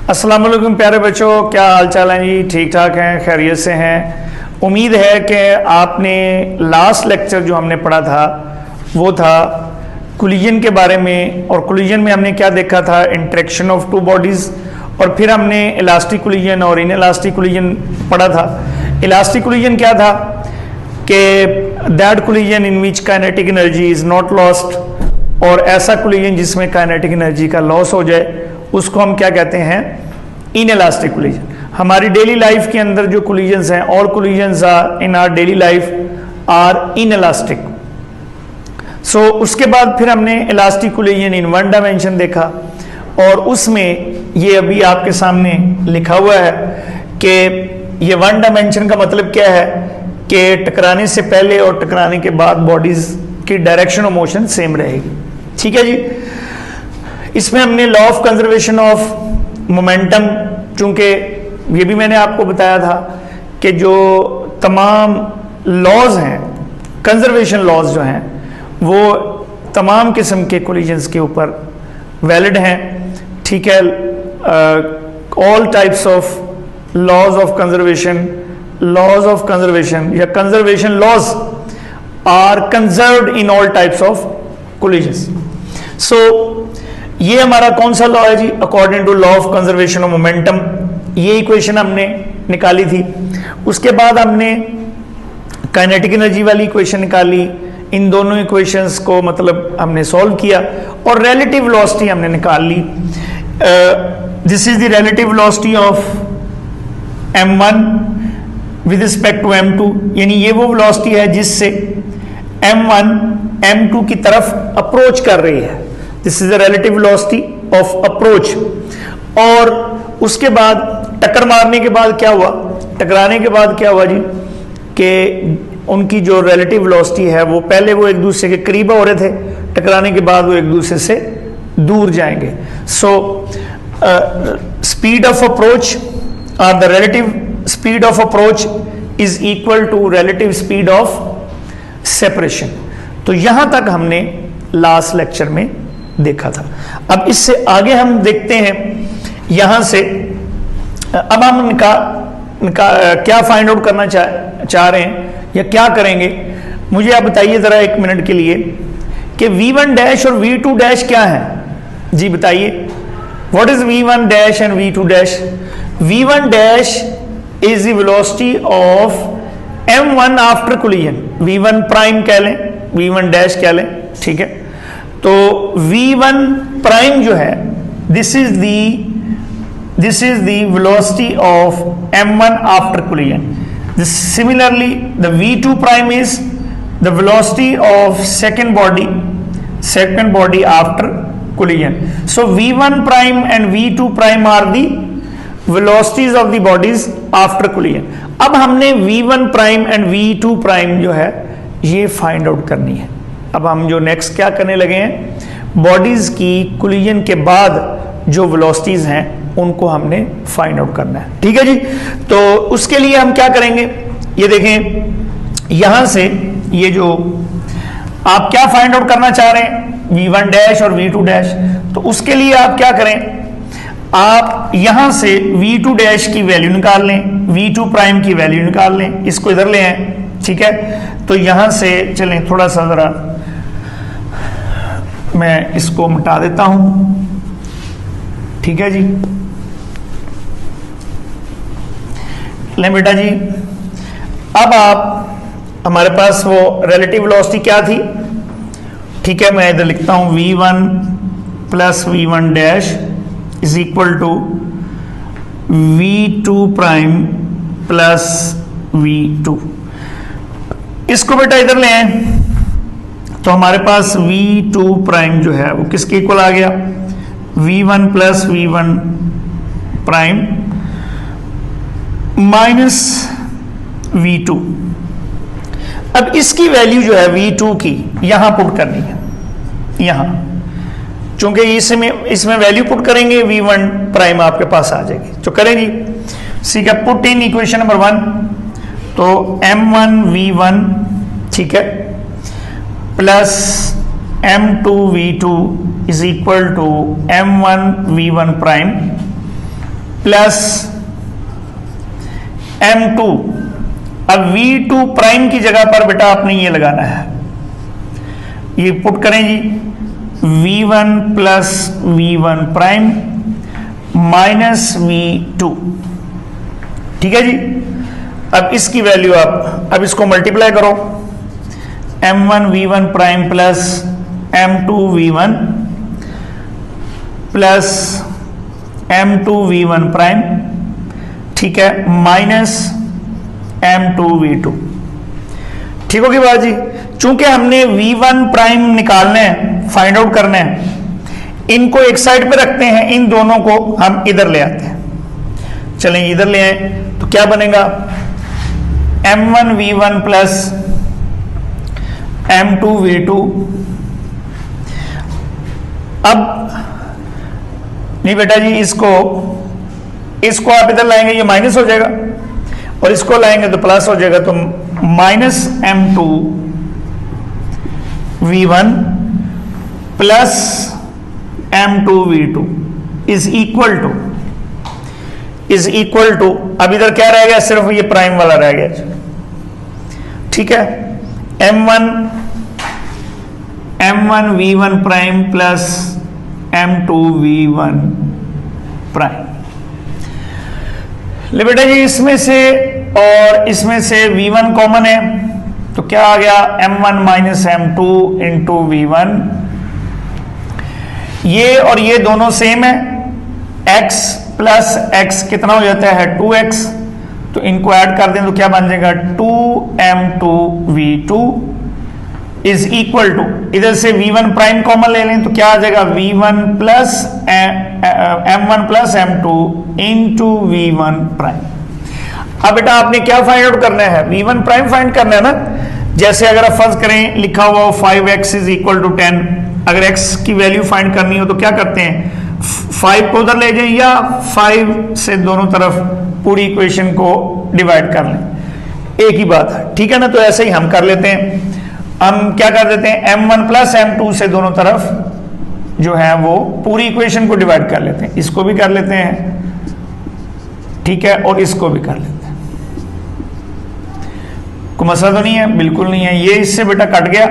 अस्सलाम वालेकुम प्यारे बच्चों, क्या हाल चाल है जी? ठीक ठाक हैं, खैरियत से हैं। उम्मीद है कि आपने लास्ट लेक्चर जो हमने पढ़ा था वो था कोलिजन के बारे में, और कोलिजन में हमने क्या देखा था? इंटरेक्शन ऑफ टू बॉडीज़, और फिर हमने इलास्टिक कोलिजन और इनइलास्टिक कोलिजन पढ़ा था। इलास्टिक कोलिजन क्या था कि that collision in which kinetic energy is not lost, और ऐसा कोलिजन जिसमें काइनेटिक एनर्जी का लॉस हो जाए उसको हम क्या कहते हैं? Inelastic collision. हमारी डेली लाइफ के अंदर जो कोलिजन्स हैं, all collisions are in our daily life are inelastic. So उसके बाद फिर हमने elastic collision in one dimension देखा, और उसमें ये अभी आपके सामने लिखा हुआ है कि ये वन डायमेंशन का मतलब क्या है कि टकराने से पहले और टकराने के बाद बॉडीज की डायरेक्शन ऑफ मोशन सेम रहेगी। ठीक है जी। इसमें हमने law of conservation of momentum, चूंकि ये भी मैंने आपको बताया था कि जो तमाम लॉज हैं, कंजर्वेशन लॉज जो हैं, वो तमाम किस्म के कोलिजन्स के ऊपर वैलिड हैं। ठीक है। All types of laws of conservation या conservation laws are conserved in all types of collisions. So ये हमारा कौन सा लॉ है जी? According to law of conservation of momentum. ये इक्वेशन हमने निकाली थी। उसके बाद हमने काइनेटिक एनर्जी वाली इक्वेशन निकाली। इन दोनों इक्वेशंस को मतलब हमने सॉल्व किया, और रिलेटिव वेलोसिटी हमने निकाल ली। This is the relative velocity of m1 with respect to m2, यानी ये वो वेलोसिटी है जिससे m1 m2 की तरफ अप्रोच कर रही है। This is the relative velocity of approach. और उसके बाद टक्कर मारने के बाद क्या हुआ? टकराने के बाद क्या हुआ जी? कि उनकी जो रिलेटिव वेलोसिटी है वो पहले वो एक दूसरे के करीब हो रहे थे, टकराने के बाद वो एक दूसरे से दूर जाएंगे। सो स्पीड ऑफ अप्रोच और the relative speed of approach is equal to relative speed of separation. तो यहां तक हमने लास्ट लेक्चर में देखा था। अब इससे आगे हम देखते हैं यहां से। अब हम क्या फाइंड आउट करना चाह रहे हैं या क्या करेंगे? मुझे आप बताइए ज़रा एक मिनट के लिए कि V1 डैश और V2 डैश क्या है जी? बताइए, what is V1 dash and V2 dash? V1 dash is the velocity of M1 after collision. V1 prime कह लें, V1 डैश कह लें, ठीक है। तो V1 प्राइम जो है, this is the velocity of M1 after collision. Similarly, the V2 prime is the velocity of second body after collision. So V1 prime and V2 prime are the velocities of the bodies after collision. अब हमने V1 prime and V2 prime जो है ये find out करनी है। अब हम जो नेक्स्ट क्या करने लगे हैं, बॉडीज की कोलिजन के बाद जो वेलोसिटीज हैं उनको हमने फाइंड आउट करना है। ठीक है जी। तो उसके लिए हम क्या करेंगे, ये देखें यहां से ये जो आप क्या फाइंड आउट करना चाह रहे हैं, V1 डैश और V2 डैश। तो उसके लिए आप क्या करें, आप यहां से V2 डैश की वैल्यू निकाल लें, V2 प्राइम की वैल्यू निकाल लें, इसको इधर ले आए। ठीक है। तो यहां से चलें, थोड़ा सा जरा मैं इसको मिटा देता हूं। ठीक है जी। ले बेटा जी, अब आप हमारे पास वो रिलेटिव वेलोसिटी क्या थी? ठीक है, मैं इधर लिखता हूं V1 plus V1 dash is equal to V2 prime plus V2। इसको बेटा इधर ले आए, तो हमारे पास V2 प्राइम जो है वो किसके इक्वल आ गया? V1 plus V1 prime minus V2। अब इसकी वैल्यू जो है V2 की यहां पुट करनी है, यहां, चूंकि इसमें वैल्यू पुट करेंगे V1 प्राइम आपके पास आ जाएगी। तो करेंगे, ठीक है, पुट इन इक्वेशन नंबर 1। तो M1 V1, ठीक है, plus M2 V2 is equal to M1 V1 prime plus m2। अब v2 प्राइम की जगह पर बेटा आपने ये लगाना है, ये पुट करें जी, v1 plus v1 prime minus v2। ठीक है जी। अब इसकी वैल्यू आप अब इसको मल्टीप्लाई करो, m1 v1 prime plus m2 v1 plus m2 v1 prime, ठीक है, माइनस m2 v2। ठीक होगी बात जी। चूंकि हमने v1 प्राइम निकालना है, फाइंड आउट करना है, इनको एक साइड पे रखते हैं, इन दोनों को हम इधर ले आते हैं। चलें इधर ले आए तो क्या बनेगा, m1 v1 plus m2 v2। अब नहीं बेटा जी, इसको आप इधर लाएंगे ये माइनस हो जाएगा, और इसको लाएंगे तो प्लस हो जाएगा, तो minus m2 v1 plus m2 v2 is equal to अब इधर क्या रह गया, सिर्फ ये प्राइम वाला रह गया। ठीक है, m1 v1 prime plus m2 v1 prime. ले बेटा जी, इसमें से और इसमें से v1 कॉमन है, तो क्या आ गया, m1 minus m2 into v1। ये और ये दोनों सेम है, x प्लस x कितना हो जाता है 2x, तो इनको ऐड कर दें तो क्या बन जाएगा 2m2 v2 is equal to, इधर से v1 प्राइम कॉमन ले लें तो क्या आ जाएगा v1 plus m1 plus m2 into v1 prime. अब बेटा आपने क्या फाइंड आउट करना है, v1 प्राइम फाइंड करना है ना। जैसे अगर आप फर्ज करें लिखा हुआ हो 5x इज इक्वल टू 10, अगर x की वैल्यू फाइंड करनी हो तो क्या करते हैं, 5 को उधर ले जाएं या 5 से दोनों तरफ पूरी इक्वेशन को डिवाइड कर लें, एक ही बात है। ठीक है ना, तो ऐसे ही हम कर लेते हैं। हम क्या कर देते हैं, m1 प्लस m2 से दोनों तरफ जो है वो पूरी इक्वेशन को डिवाइड कर लेते हैं, इसको भी कर लेते हैं, ठीक है, और इसको भी कर लेते हैं। कोई मसला तो नहीं है, बिल्कुल नहीं है। ये इससे बेटा कट गया,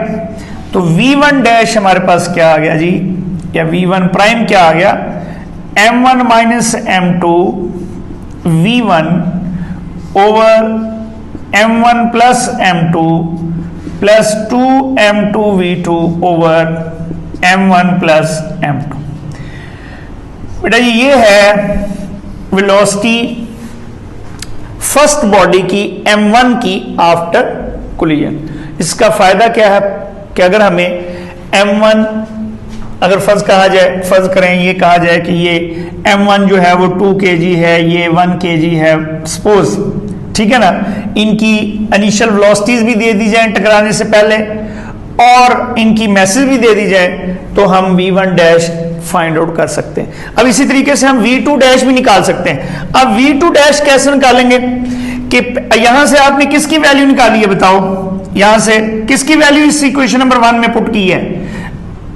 तो v1 डैश हमारे पास क्या आ गया जी, या v1 प्राइम क्या आ गया, m1 minus m2 v1 over m1 plus m2 plus 2m2 v2 over m1 plus m2। बेटा जी ये है वेलोसिटी फर्स्ट बॉडी की m1 की आफ्टर कोलिजन। इसका फायदा क्या है कि अगर हमें m1 अगर फर्ज करें ये कहा जाए कि ये m1 जो है वो 2 kg है, ये 1 kg है सपोज, ठीक है ना, इनकी इनिशियल वेलोसिटीज भी दे दी जाए टकराने से पहले और इनकी मैसेज भी दे दी जाए, तो हम v1 डैश फाइंड आउट कर सकते हैं। अब इसी तरीके से हम v2 डैश भी निकाल सकते हैं। अब v2 डैश कैसे निकालेंगे कि यहां से आपने किसकी वैल्यू निकाली है बताओ, यहां से किसकी वैल्यू इस इक्वेशन नंबर 1 में पुट की है,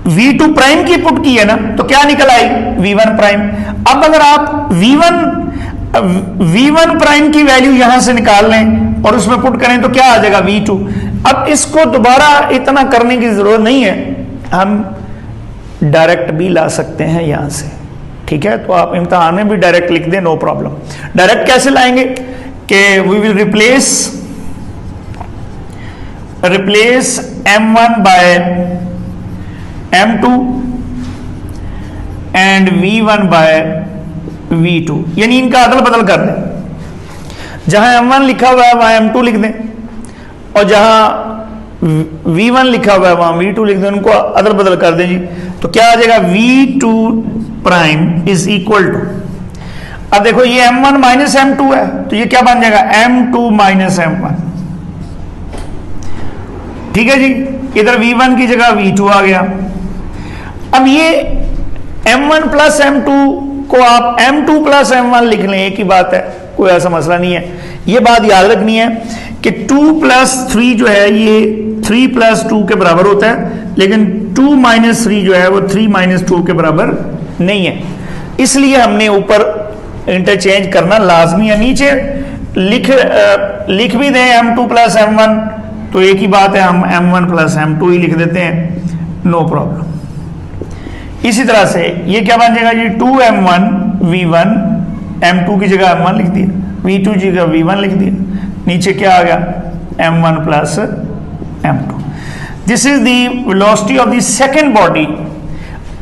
v2 प्राइम की पुट की है ना, तो क्या निकल आई v1 प्राइम। अब अगर आप v1 प्राइम की वैल्यू यहां से निकाल लें और उसमें पुट करें तो क्या आ जाएगा v2। अब इसको दोबारा इतना करने की जरूरत नहीं है, हम डायरेक्ट भी ला सकते हैं यहां से, ठीक है। तो आप इम्तिहान में भी डायरेक्ट लिख दें, नो प्रॉब्लम। डायरेक्ट कैसे लाएंगे कि we will replace m1 by m2 and v1 by v2, यानी इनका अदल बदल कर दें। जहां m1 लिखा हुआ है वहां m2 लिख दें, और जहां v1 लिखा हुआ है वहां v2 लिख दें, उनको अदल बदल कर दें जी। तो क्या आ जाएगा v2 prime is equal to, अब देखो ये m1 माइनस m2 है, तो ये क्या बन जाएगा m2 माइनस m1, ठीक है जी। इधर v1 की जगह v2 आ गया। अब ये m1 प्लस m2 को आप m2 प्लस m1 लिख लें, एक ही बात है, कोई ऐसा मसला नहीं है। ये बात याद रखनी है कि 2 प्लस 3 जो है ये 3 प्लस 2 के बराबर होता है, लेकिन 2 माइनस 3 जो है वो 3 माइनस 2 के बराबर नहीं है। इसलिए हमने ऊपर इंटरचेंज करना लाजमी है। नीचे लिख भी दें m2 प्लस m1 तो एक ही बात है, हम m1 प्लस m2 ही लिख देते हैं, नो प्रॉब्लम। इसी तरह से ये क्या बन जाएगा जी, 2m1 v1, m2 की जगह m1 लिख दिया, v2 की जगह v1 लिख दिया, नीचे क्या आ गया m1 plus m2। This is the velocity of the second body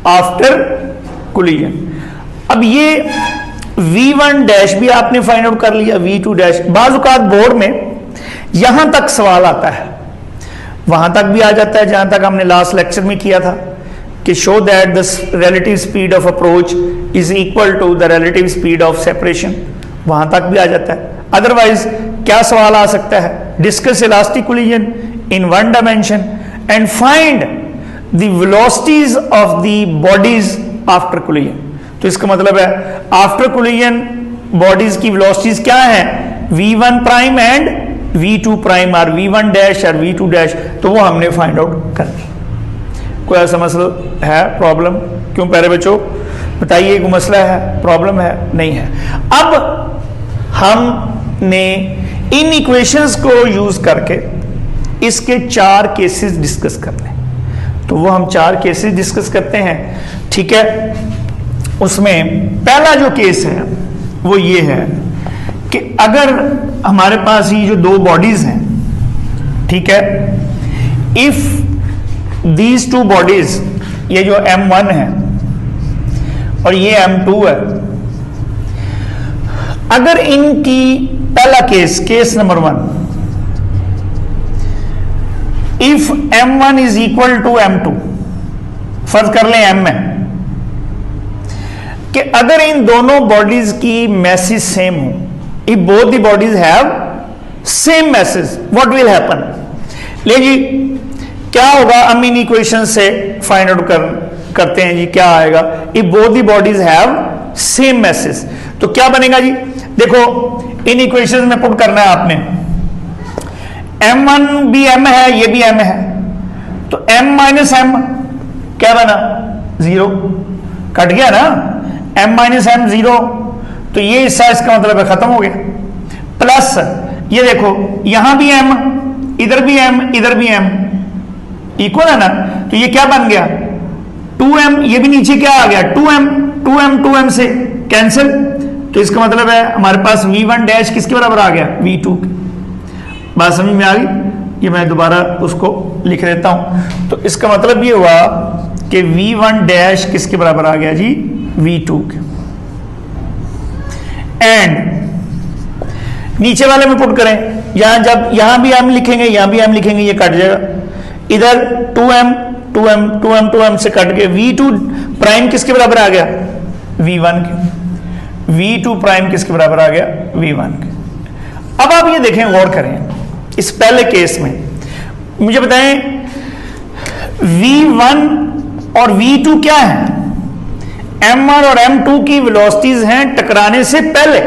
after collision. अब ये v1 डैश भी आपने फाइंड आउट कर लिया, v2 डैश। बाज़ औक़ात बोर्ड में यहां तक सवाल आता है, वहां तक भी आ जाता है जहां तक हमने लास्ट लेक्चर में किया था कि show that the relative speed of approach is equal to the relative speed of separation, वहां तक भी आ जाता है। अदरवाइज क्या सवाल आ सकता है, discuss elastic collision in one dimension and find the velocities of the bodies after collision. तो इसका मतलब है आफ्टर कोलिजन बॉडीज की वेलोसिटीज क्या है, v1 prime and v2 prime, और v1 डैश और v2 डैश, तो वो हमने फाइंड आउट कर दी। कोई ऐसा मसला है, प्रॉब्लम? क्यों प्यारे बच्चों बताइए, कोई मसला है, प्रॉब्लम है? नहीं है। अब हमने इन इक्वेशंस को यूज करके इसके 4 केसेस डिस्कस करने, तो वो हम 4 केसेस डिस्कस करते हैं, ठीक है। उसमें पहला जो केस है वो ये है कि अगर हमारे पास ये जो 2 बॉडीज हैं, ठीक है, इफ दीज 2 बॉडीज, ये जो m1 है और ये m2 है, अगर इनकी पहला case number 1, if m1 is equal to m2, फर्ज कर लें m है, कि अगर इन दोनों बॉडीज की मैसेज सेम हो, if both the bodies have same message, what will happen? ले जी क्या होगा, हम इन इक्वेशन से फाइंड आउट करते हैं जी, क्या आएगा, if both the bodies have same message, तो क्या बनेगा जी, देखो इन इक्वेशन में पुट करना है आपने, m1 भी m है, ये भी m है, तो m माइनस m क्या बना, 0, कट गया ना, m माइनस m 0, तो ये हिस्सा इसका मतलब है खत्म हो गया, प्लस ये देखो यहां भी m, इधर भी m, इधर भी m, इक्वल है ना, तो ये क्या बन गया 2m, ये भी नीचे क्या आ गया 2m से कैंसिल, तो इसका मतलब है हमारे पास v1 डैश किसके बराबर आ गया, v2। बात समझ में आ गई? ये मैं दोबारा उसको लिख देता हूं, तो इसका मतलब ये हुआ कि v1 डैश किसके बराबर आ गया जी, v2 के। एंड नीचे वाले में पुट करें, यहां जब यहां भी m लिखेंगे, यहां भी m लिखेंगे, ये कट जाएगा, इधर 2m से कट के v2 प्राइम किसके बराबर आ गया, v1 के, v2 प्राइम किसके बराबर आ गया, v1 के। अब आप ये देखें, गौर करें, इस पहले केस में मुझे बताएं v1 और v2 क्या है, m1 और m2 की वेलोसिटीज हैं टकराने से पहले।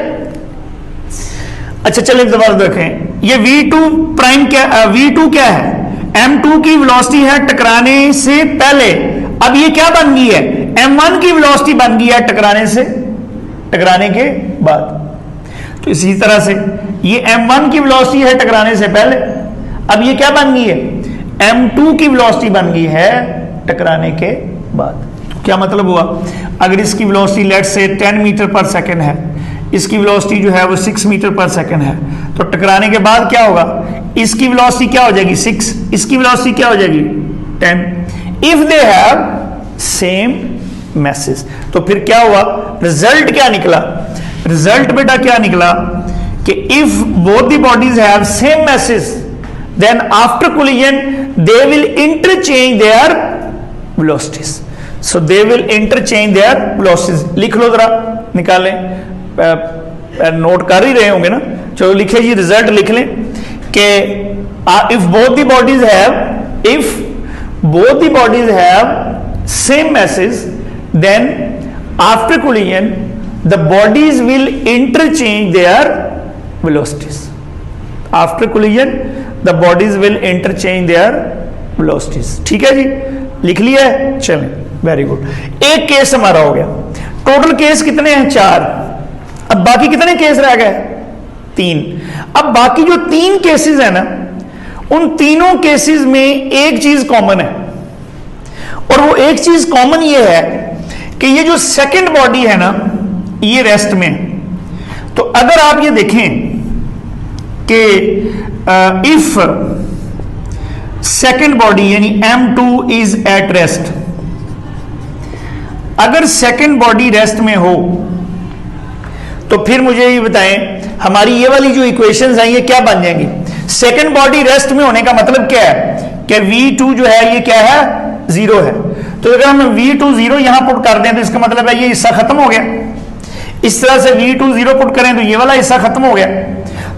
अच्छा चलिए दोबारा देखें, ये v2 प्राइम क्या, v2 क्या है, m2 की वेलोसिटी है टकराने से पहले। अब ये क्या बन गई है, m1 की वेलोसिटी बन गई है टकराने के बाद। तो इसी तरह से ये m1 की वेलोसिटी है टकराने से पहले, अब ये क्या बन गई है, m2 की वेलोसिटी बन गई है टकराने के बाद। तो क्या मतलब हुआ, अगर इसकी वेलोसिटी लेट से 10 मीटर पर सेकंड है, इसकी वेलोसिटी जो है वो 6 मीटर पर सेकंड है, तो टकराने के बाद क्या होगा, इसकी वेलोसिटी क्या हो जाएगी 6, इसकी वेलोसिटी क्या हो जाएगी 10, if they have same message. तो फिर क्या हुआ, रिजल्ट क्या निकला, रिजल्ट बेटा क्या निकला कि if both the bodies have same masses then after collision they will interchange their velocities, so they will interchange their velocities. लिख लो जरा, निकालें, नोट कर ही रहे होंगे ना, चलो लिखे जी, रिजल्ट लिख लें कि if both the bodies have same message then after collision the bodies will interchange their velocities, after collision the bodies will interchange their velocities। ठीक है जी, लिख लिया है, चलें, वेरी गुड। एक केस हमारा हो गया, टोटल केस कितने हैं 4। अब बाकी कितने केस रह गए? 3। अब बाकी जो 3 केसेस है ना, उन तीनों केसेस में एक चीज कॉमन है, और वो एक चीज कॉमन ये है कि ये जो सेकंड बॉडी है ना, ये रेस्ट में। तो अगर आप ये देखें कि इफ सेकंड बॉडी यानी M2 इज एट रेस्ट, अगर सेकंड बॉडी रेस्ट में हो तो फिर मुझे ये बताएं हमारी ये वाली जो इक्वेशंस हैं ये क्या बन जाएंगी? सेकंड बॉडी रेस्ट में होने का मतलब क्या है कि V2 जो है ये क्या है? 0 है। तो अगर हम V2 0 यहां पुट कर दें तो इसका मतलब है ये हिस्सा खत्म हो गया। इस तरह से V2 0 पुट करें तो ये वाला हिस्सा खत्म हो गया।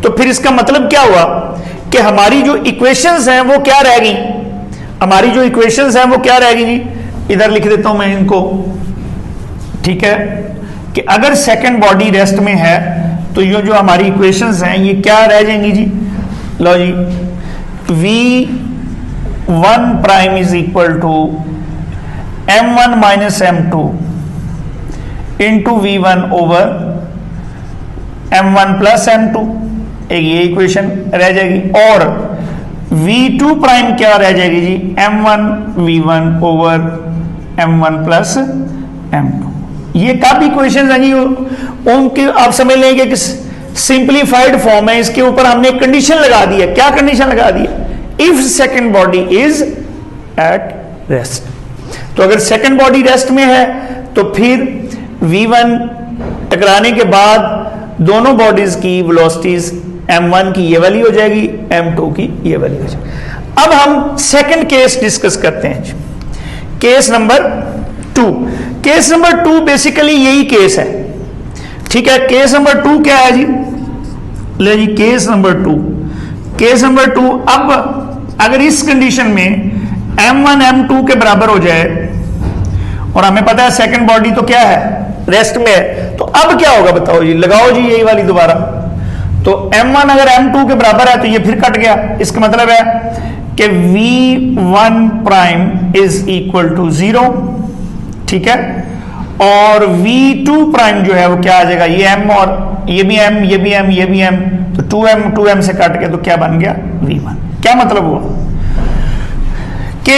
तो फिर इसका मतलब क्या हुआ कि हमारी जो इक्वेशंस हैं वो क्या रहेगी? हमारी जो इक्वेशंस हैं वो क्या रहेगी जी? इधर लिख देता हूं मैं इनको, ठीक है, कि अगर सेकंड बॉडी रेस्ट में है तो ये जो हमारी इक्वेशंस हैं ये क्या रह जाएंगी जी? लो जी, V1 prime is equal to M1 minus M2 into V1 over M1 plus M2, एक ये इक्वेशन रह जाएगी। और V2 प्राइम क्या रह जाएगी जी? M1 V1 over M1 plus M2। ये कब इक्वेशन है जी? उनके आप समझ लेंगे कि सिंप्लीफाइड फॉर्म है, इसके ऊपर हमने कंडीशन लगा दी है। क्या कंडीशन लगा दी है? If second body is at rest. तो अगर सेकंड बॉडी रेस्ट में है तो फिर V1 टकराने के बाद दोनों बॉडीज की वेलोसिटीज M1 की ये वाली हो जाएगी, M2 की ये वाली हो जाएगी। अब हम सेकंड केस डिस्कस करते हैं। Case number 2। Case number 2 basically यही केस है, ठीक है। केस नंबर 2 क्या है जी? ले जी, केस नंबर 2। केस नंबर 2, अब अगर इस कंडीशन में M1 M2 के बराबर हो जाए और हमें पता है सेकंड बॉडी तो क्या है? रेस्ट में है। तो अब क्या होगा बताओ जी? लगाओ जी यही वाली दोबारा। तो M1 अगर M2 के बराबर है तो ये फिर कट गया। इसका मतलब है कि V1 prime is equal to 0, ठीक है। और V2 प्राइम जो है वो क्या आ जाएगा? ये M और ये भी M, ये भी M, ये भी M, तो 2M से काट के तो क्या बन गया? V1। क्या मतलब हुआ कि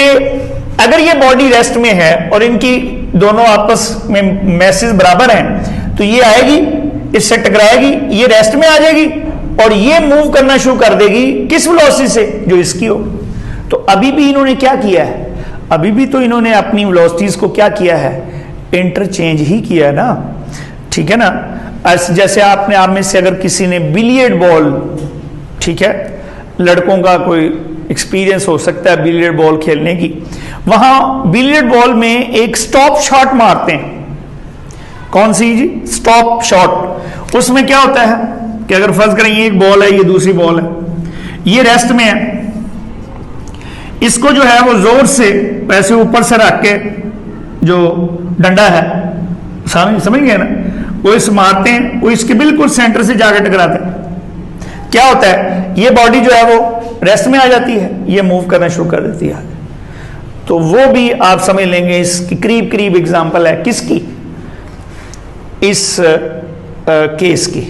अगर ये बॉडी रेस्ट में है और इनकी दोनों आपस में मैसेज बराबर हैं तो ये आएगी, इससे टकराएगी, ये रेस्ट में आ जाएगी और ये मूव करना शुरू कर देगी किस वेलोसिटी से? जो इसकी हो। तो अभी भी इन्होंने क्या किया है? अभी भी तो इन्होंने अपनी वेलोसिटीज को क्या किया है? इंटरचेंज ही किया है ना, ठीक है ना। जैसे आपने आप में से अगर किसी ने बिलियर्ड बॉल, ठीक है, लड़कों का कोई एक्सपीरियंस हो सकता है बिलियर्ड बॉल खेलने की, वहां बिलियर्ड बॉल में एक स्टॉप शॉट मारते हैं। कौन सी जी? Stop shot. उसमें क्या होता है कि अगर फर्ज करें ये एक बॉल है, ये दूसरी बॉल है, ये रेस्ट में है, इसको जो है वो जोर से वैसे ऊपर से रख के जो डंडा है, समझ गए ना, वो इस मारते हैं, वो इसके बिल्कुल सेंटर से जाकर टकराते हैं। क्या होता है? ये बॉडी जो है वो रेस्ट में आ जाती है, ये मूव करना शुरू कर देती है। तो वो भी आप समझ लेंगे इसकी करीब करीब एग्जांपल है किसकी? इस केस की,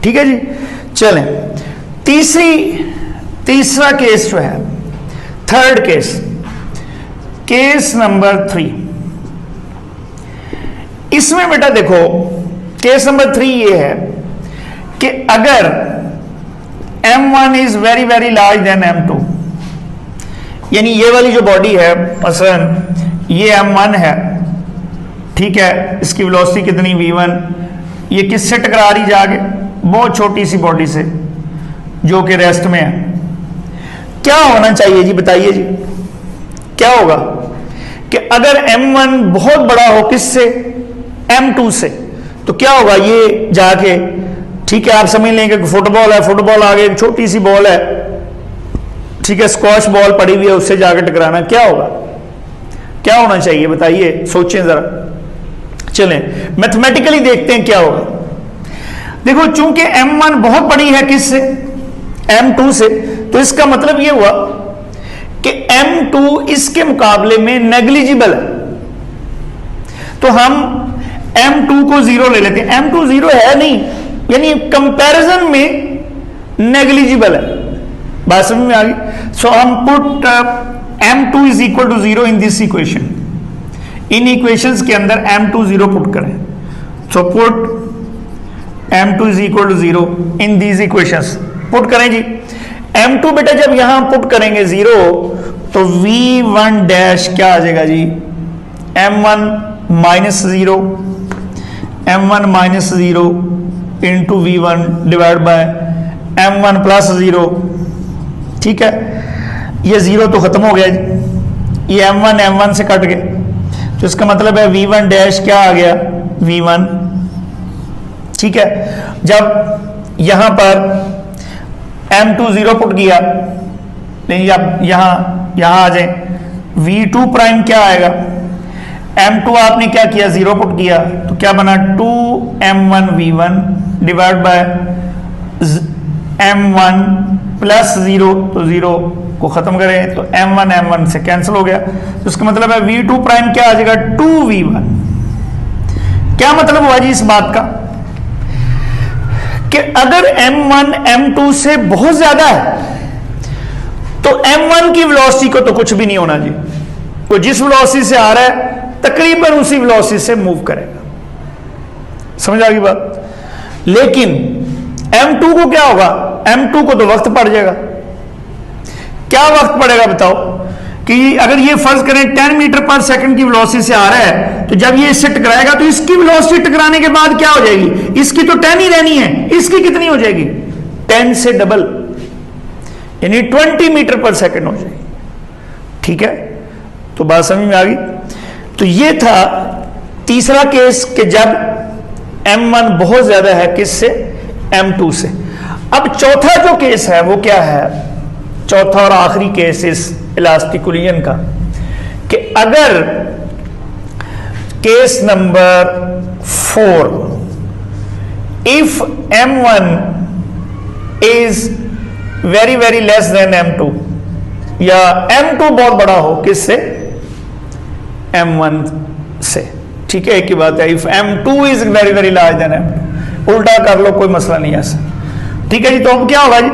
ठीक है जी। चलें, तीसरा केस जो है, थर्ड केस, केस नंबर 3। इसमें बेटा देखो, केस नंबर 3 ये है कि अगर M1 is very very large then M2, यानी ये वाली जो बॉडी है, मसलन ये M1 है, ठीक है, इसकी वेलोसिटी कितनी? V1। ये किससे टकरा रही जाके? बहुत छोटी सी बॉडी से जो कि रेस्ट में है। क्या होना चाहिए जी? बताइए जी, क्या होगा कि अगर M1 बहुत बड़ा हो किससे? M2 से, तो क्या होगा? ये जाके, ठीक है, आप समझ लेंगे कि फुटबॉल है, फुटबॉल आगे एक छोटी सी बॉल है, ठीक है, स्क्वॉश बॉल पड़ी हुई है, उससे जाकर टकराना। क्या होगा? क्या होना चाहिए? बताइए, सोचें जरा। चलें मैथमेटिकली देखते हैं क्या होगा। देखो, चूंकि M1 बहुत बड़ी है किससे? M2 से, तो इसका मतलब यह हुआ कि M2 इसके मुकाबले में नेग्लिजिबल है। तो हम M2 को 0 ले लेते हैं। M2 0 है नहीं, यानी कंपैरिजन में नेग्लिजिबल है। बात समझ में आ गई। सो हम put m2 is equal to 0 in this equation. In equations के अंदर m2 0 पुट करें। So put m2 is equal to 0 in these equations. Put करें जी। m2 बेटा जब यहां पुट करेंगे 0 तो v1 डैश क्या आ जाएगा जी, m1 minus 0, m1 minus 0 into V1 divide by m1 plus 0। ठीक है, ये 0 तो खत्म हो गया जी, ये m1 से कट गए, तो इसका मतलब है v1 डैश क्या आ गया, v1। ठीक है, जब यहां पर m2 0 पुट किया, नहीं अब यहां आ जाए, v2 प्राइम क्या आएगा, m2 आपने क्या किया 0 पुट किया, तो क्या बना 2m1 v1 divide by m1 plus 0, तो 0 को खत्म करें तो m1 से कैंसिल हो गया, तो इसका मतलब है v2 प्राइम क्या आ जाएगा 2v1। क्या मतलब हुआ जी इस बात का कि अगर m1 m2 से बहुत ज्यादा है तो m1 की वेलोसिटी को तो कुछ भी नहीं होना जी, वो जिस वेलोसिटी से आ रहा है तकरीबन उसी वेलोसिटी से मूव करेगा। समझ आ गई बात। लेकिन m2 को क्या होगा, m2 को तो वक्त पड़ जाएगा। क्या वक्त पड़ेगा बताओ, कि अगर ये फर्ज करें 10 मीटर पर सेकंड की वेलोसिटी से आ रहा है, तो जब ये इससे टकराएगा तो इसकी वेलोसिटी टकराने के बाद क्या हो जाएगी, इसकी तो 10 ही रहनी है, इसकी कितनी हो जाएगी 10 से डबल, यानी 20 मीटर पर सेकंड हो जाएगी। ठीक है, तो बात समझ में आ गई। तो ये था तीसरा केस कि जब m1 बहुत ज्यादा है किससे, m2 से। अब चौथा जो केस है वो क्या है, चौथा और आखिरी केस इस इलास्टिक कोलिजन का, कि अगर case number 4 if m1 is very very less than m2 या m2 बहुत बड़ा हो किससे, m1 से। ठीक है, एक ही बात है, if m2 is very very large then m2, उल्टा कर लो कोई मसला नहीं है ऐसा। ठीक है जी, तो अब क्या होगा जी,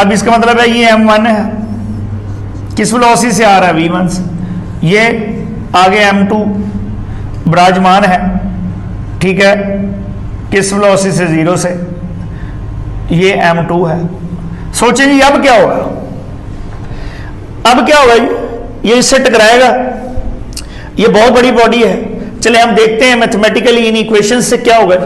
अब इसका मतलब है ये m1 है, किस वेलोसिटी से आ रहा है v1 से, ये आगे m2 विराजमान है। ठीक है, किस वेलोसिटी से 0 से, ये m2 है। सोचें जी अब क्या होगा, अब क्या होगा जी, ये इससे टकराएगा, ये बहुत बड़ी बॉडी है। चले हम देखते हैं मैथमेटिकली इन इक्वेशन से क्या होगा।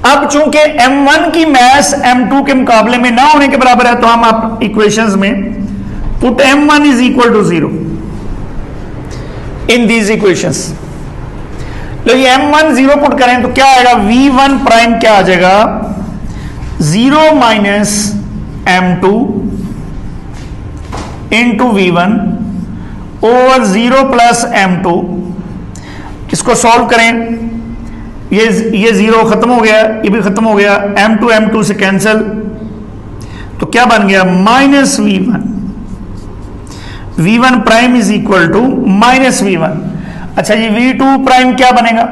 अब चूंकि m1 की मास m2 के मुकाबले में ना होने के बराबर है, तो हम आप इक्वेशंस में put m1 is equal to 0 in these equations. लो ये m1 0 पुट करें तो क्या आएगा, v1 प्राइम क्या आ जाएगा 0 minus m2 into v1 over 0 plus m2। इसको सॉल्व करें, ये 0 खत्म हो गया, ये भी खत्म हो गया, m2 से कैंसिल, तो क्या बन गया minus v1 prime is equal to minus v1। अच्छा जी, v2 प्राइम क्या बनेगा,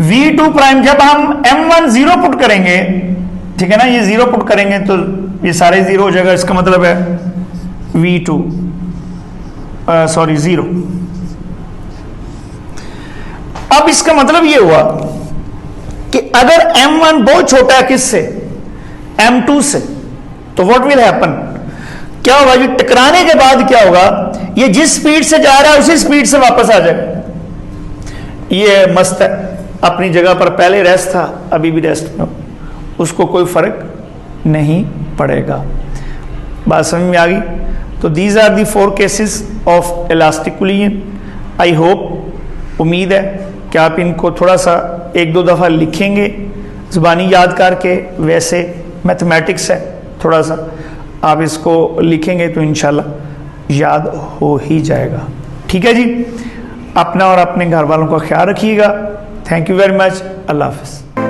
v2 प्राइम जब हम m1 0 पुट करेंगे, ठीक है ना, ये 0 पुट करेंगे तो ये सारे 0 हो जाएगा, इसका मतलब है v2 0। अब इसका मतलब ये हुआ कि अगर m1 बहुत छोटा है किससे, m2 से, तो व्हाट विल हैपन, क्या होगा जी, टकराने के बाद क्या होगा, ये जिस स्पीड से जा रहा है उसी स्पीड से वापस आ जाएगा। ये मस्त है, अपनी जगह पर पहले रेस्ट था, अभी भी रेस्ट में, उसको कोई फर्क नहीं पड़ेगा। बात समझ में आ गई। तो these are the 4 cases of elastic collision. I hope, उम्मीद है कि आप इनको थोड़ा सा 1-2 दफ़ा लिखेंगे ज़ुबानी याद करके। वैसे मैथमेटिक्स है, थोड़ा सा आप इसको लिखेंगे तो इंशाल्लाह याद हो ही जाएगा। ठीक है जी, अपना और अपने घर वालों का ख्याल रखिएगा। Thank you very much. अल्लाह हाफ़िज़।